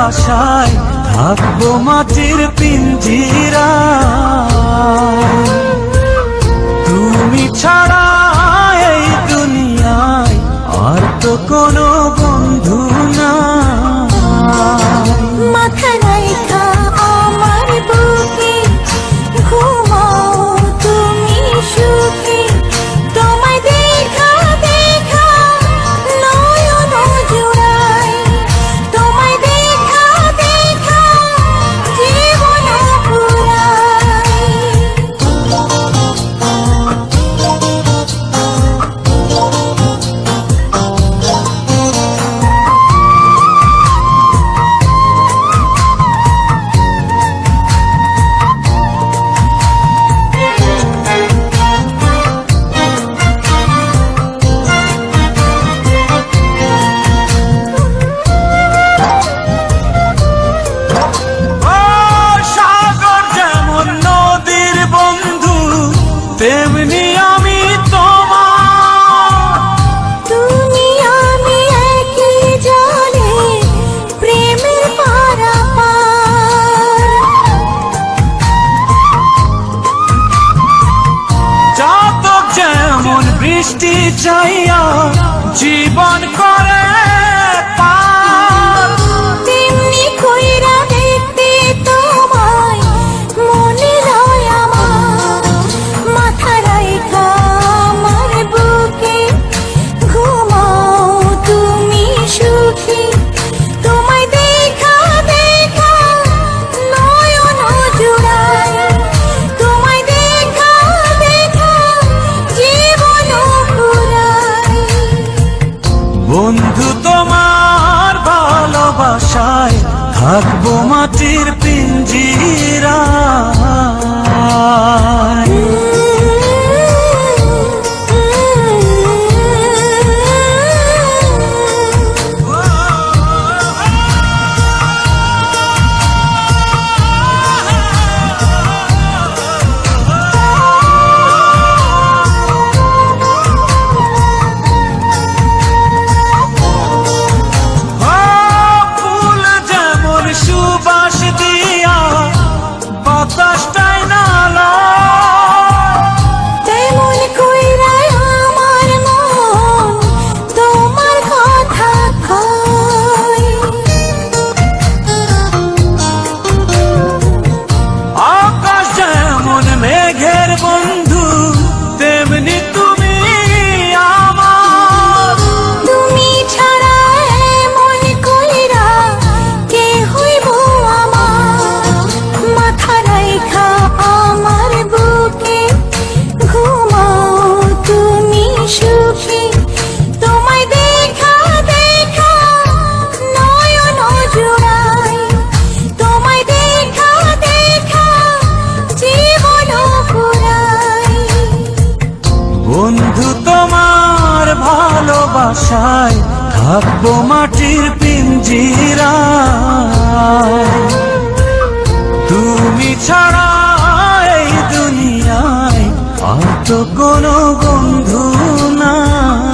ভালোবাসায় থাকবো মাটির পিঞ্জিরায়। তুমি ছাড়া এই দুনিয়ায় আর তো কোনো বন্ধু নাই। মাথা রাইখা আমার বুকে ঘুমাও তুমি সুখে, তোমায় দেখা দেখা নয়ন জুড়াই, তোমায় দেখা দেখা জীবন পুরাই। তেমনি আমি তোমার, তুমি আমি একই জলে প্রেমের পারাপার। চাতক যেমন বৃষ্টি চাইয়া জীবন করে পার, তেমনি কইরা দেখতে তোমায় মনে হয় আমার। মাথা রাইখা আমার বুকে ঘুমাও তুমি সুখী, তোমায় দেখা দেখা নয়ন জুড়াই, তোমায় দেখা দেখা জীবন পুরাই। বন্ধু তোমার ভালোবাসায় থাকবো মাটির পিঞ্জিরায়। ফুল যেমন সুবাস দিয়া বাতাসটাই নালা, তেমন কইরা আমার মন তোমার কথা কয়। আকাশ যেমন মেঘের বন্ধু তেমনি তুমি আমার। তুমি ছাড়া এমন কইরা কে হইব আমার। মাথা রাইখা আমার বুকে ঘুমাও তুমি সুখী, তোমায় দেখা দেখা নয়ন জুড়াই, তোমায় দেখা দেখা জীবন পুরাই। বন্ধু তোমার ভালোবাসায় থাকবো মাটির পিঞ্জিরায়। তুমি ছাড়া এই দুনিয়ায় আর তো কোনো বন্ধু নাই।